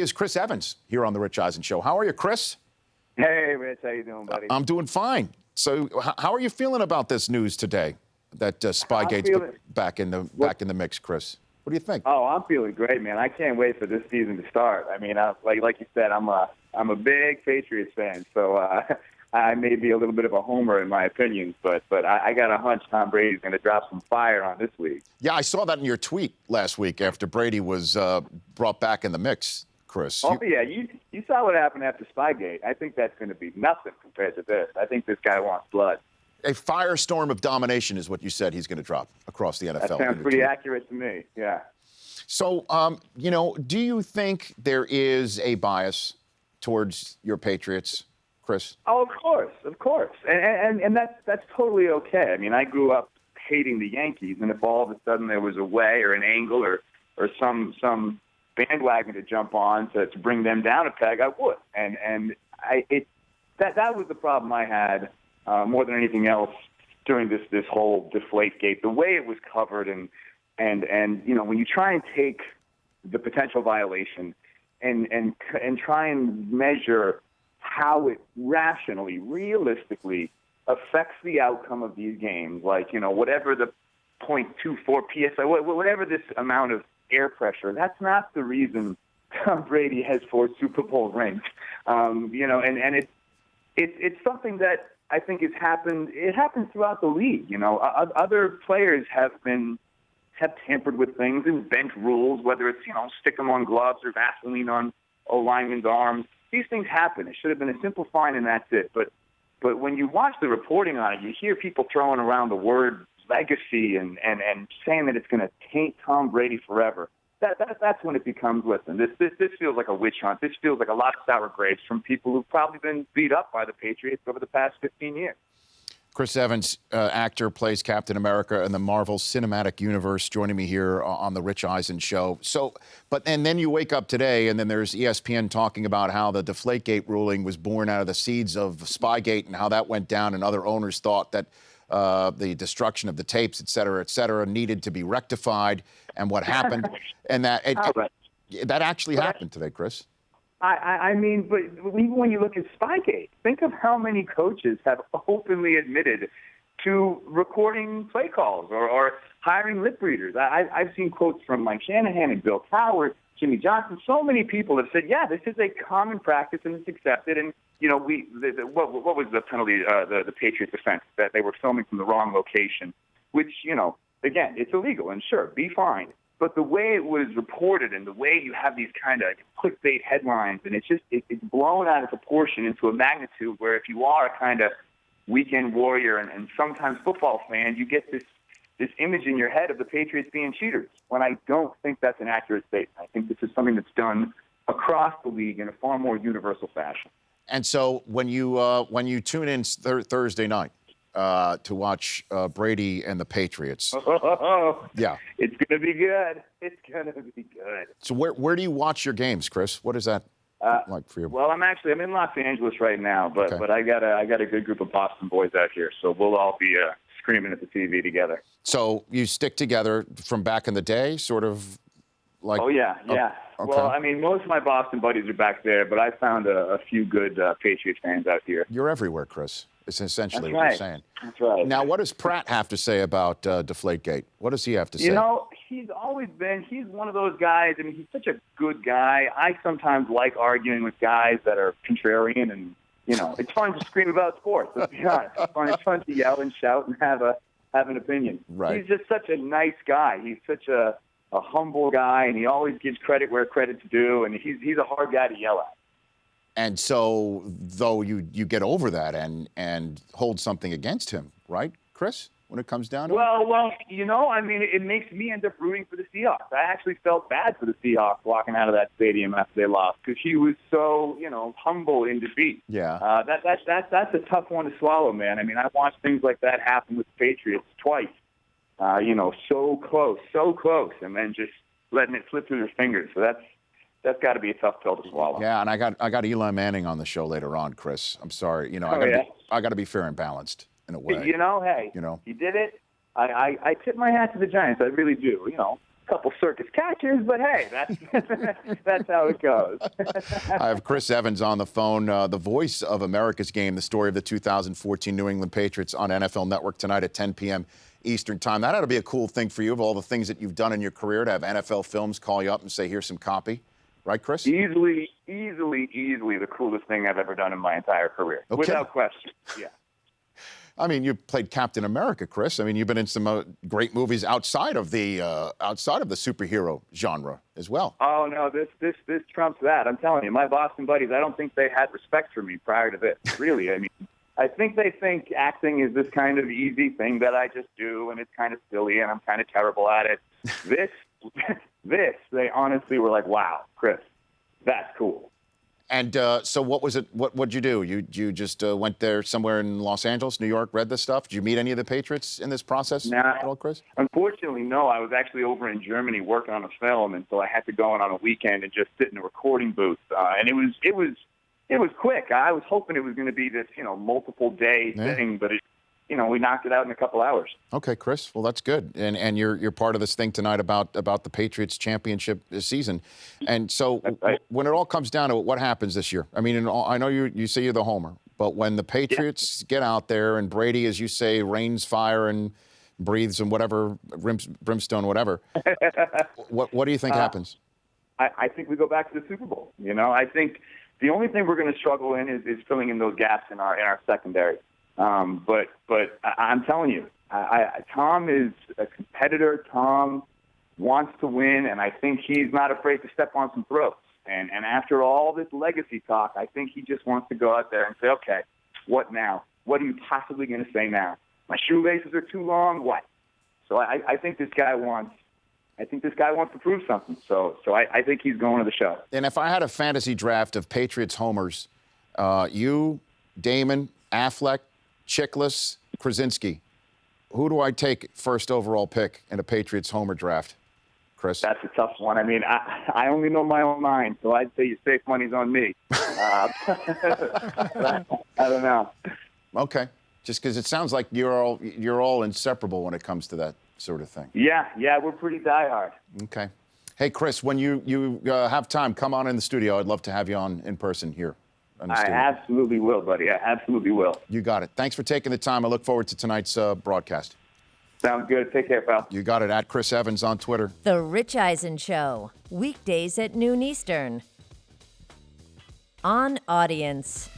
is Chris Evans here on the Rich Eisen Show. How are you, Chris? Hey, Rich, how you doing, buddy? I'm doing fine. So, how are you feeling about this news today that Spygate's back in the mix, Chris? What do you think? Oh, I'm feeling great, man. I can't wait for this season to start. I mean, like you said, I'm a big Patriots fan, so I may be a little bit of a homer in my opinions, but I got a hunch Tom Brady's going to drop some fire on this week. Yeah, I saw that in your tweet last week after Brady was brought back in the mix, Chris. Oh, yeah, you saw what happened after Spygate. I think that's going to be nothing compared to this. I think this guy wants blood. A firestorm of domination is what you said he's going to drop across the NFL. That sounds pretty accurate to me, yeah. So, do you think there is a bias towards your Patriots, Chris? Oh, of course. And that's totally okay. I mean, I grew up hating the Yankees, and if all of a sudden there was a way or an angle or some bandwagon to jump on to bring them down a peg, I would. And that was the problem I had more than anything else during this whole Deflategate. The way it was covered and when you try and take the potential violation and try and measure how it rationally, realistically affects the outcome of these games, like, whatever the 0.24 PSI, whatever this amount of air pressure, that's not the reason Tom Brady has 4 Super Bowl rings. And it's something that I think has happened. It happens throughout the league. Other players have tampered with things and bent rules, whether it's, stick them on gloves or Vaseline on a lineman's arms. These things happen. It should have been a simple fine and that's it. But when you watch the reporting on it, you hear people throwing around the word legacy and saying that it's going to taint Tom Brady forever. That's when it becomes, listen, this feels like a witch hunt. This feels like a lot of sour grapes from people who've probably been beat up by the Patriots over the past 15 years. Chris Evans, actor, plays Captain America in the Marvel Cinematic Universe, joining me here on the Rich Eisen Show. And then you wake up today, and then there's ESPN talking about how the Deflategate ruling was born out of the seeds of Spygate and how that went down, and other owners thought that the destruction of the tapes, et cetera, needed to be rectified, and what happened, and that actually happened today, Chris. I mean, but even when you look at Spygate, think of how many coaches have openly admitted to recording play calls or hiring lip readers. I've seen quotes from Mike Shanahan and Bill Cowher, Jimmy Johnson. So many people have said, yeah, this is a common practice and it's accepted. And, what was the penalty, the Patriots offense, that they were filming from the wrong location, which, again, it's illegal and sure, be fined. But the way it was reported and the way you have these kind of clickbait headlines, and it's blown out of proportion into a magnitude where if you are a kind of weekend warrior and sometimes football fan, you get this image in your head of the Patriots being cheaters, when I don't think that's an accurate statement. I think this is something that's done across the league in a far more universal fashion. And so when you tune in Thursday night, to watch Brady and the Patriots. Yeah. It's going to be good. It's going to be good. So where do you watch your games, Chris? What is that like for you? Well, I'm in Los Angeles right now, but I got a good group of Boston boys out here, so we'll all be screaming at the TV together. So you stick together from back in the day, sort of like... Oh, yeah. Okay. Well, I mean, most of my Boston buddies are back there, but I found a few good Patriots fans out here. You're everywhere, Chris. It's essentially what you're saying. That's right. Now, what does Pratt have to say about Deflategate? What does he have to say? He's one of those guys. I mean, he's such a good guy. I sometimes like arguing with guys that are contrarian, and, it's fun to scream about sports, let's be honest. It's fun to yell and shout and have an opinion. Right. He's just such a nice guy. He's such a humble guy, and he always gives credit where credit's due, and he's a hard guy to yell at. And so, though, you get over that and hold something against him, right, Chris, when it comes down to it? Well, it makes me end up rooting for the Seahawks. I actually felt bad for the Seahawks walking out of that stadium after they lost because he was so, humble in defeat. Yeah. That's a tough one to swallow, man. I mean, I watched things like that happen with the Patriots twice. So close, and then just letting it slip through their fingers. So that's got to be a tough pill to swallow. Yeah, and I got Eli Manning on the show later on, Chris. I'm sorry. I got to be fair and balanced in a way. Hey, he did it. I tip my hat to the Giants. I really do. couple circus catchers, but hey, that's how it goes. I have Chris Evans on the phone, the voice of America's Game, the story of the 2014 New England Patriots on NFL Network tonight at 10 p.m. Eastern Time. That ought to be a cool thing for you, of all the things that you've done in your career, to have NFL Films call you up and say, here's some copy. Right, Chris? Easily the coolest thing I've ever done in my entire career. Okay. Without question, yeah. I mean, you played Captain America, Chris. I mean, you've been in some great movies outside of the superhero genre as well. Oh no, this trumps that. I'm telling you, my Boston buddies, I don't think they had respect for me prior to this. Really, I mean, I think they think acting is this kind of easy thing that I just do, and it's kind of silly, and I'm kind of terrible at it. They honestly were like, "Wow, Chris, that's cool." And so what was it? What'd you do? You just went there somewhere in Los Angeles, New York, read this stuff? Did you meet any of the Patriots in this process at all, Chris? Unfortunately, no. I was actually over in Germany working on a film, and so I had to go in on a weekend and just sit in a recording booth. And it was quick. I was hoping it was going to be this, multiple day thing, but we knocked it out in a couple hours. Okay, Chris. Well, that's good. And you're part of this thing tonight about the Patriots championship this season. And so right. When it all comes down to it, what happens this year? I mean, I know you say you're the homer, but when the Patriots get out there and Brady, as you say, rains fire and breathes and whatever, brimstone, whatever, what do you think happens? I think we go back to the Super Bowl. I think the only thing we're going to struggle in is filling in those gaps in our secondary. But I'm telling you, Tom is a competitor. Tom wants to win, and I think he's not afraid to step on some throats. And after all this legacy talk, I think he just wants to go out there and say, okay, what now? What are you possibly going to say now? My shoelaces are too long? What? So I think this guy wants to prove something. So I think he's going to the show. And if I had a fantasy draft of Patriots homers, you, Damon, Affleck, Chiklis, Krasinski, who do I take first overall pick in a Patriots homer draft, Chris? That's a tough one. I mean, I only know my own mind, so I'd say your safe money's on me. I don't know. Okay, just because it sounds like you're all inseparable when it comes to that sort of thing. Yeah, we're pretty diehard. Okay. Hey, Chris, when you have time, come on in the studio. I'd love to have you on in person here. I absolutely will, buddy. I absolutely will. You got it. Thanks for taking the time. I look forward to tonight's broadcast. Sounds good. Take care, pal. You got it. At Chris Evans on Twitter. The Rich Eisen Show, weekdays at noon Eastern. On Audience.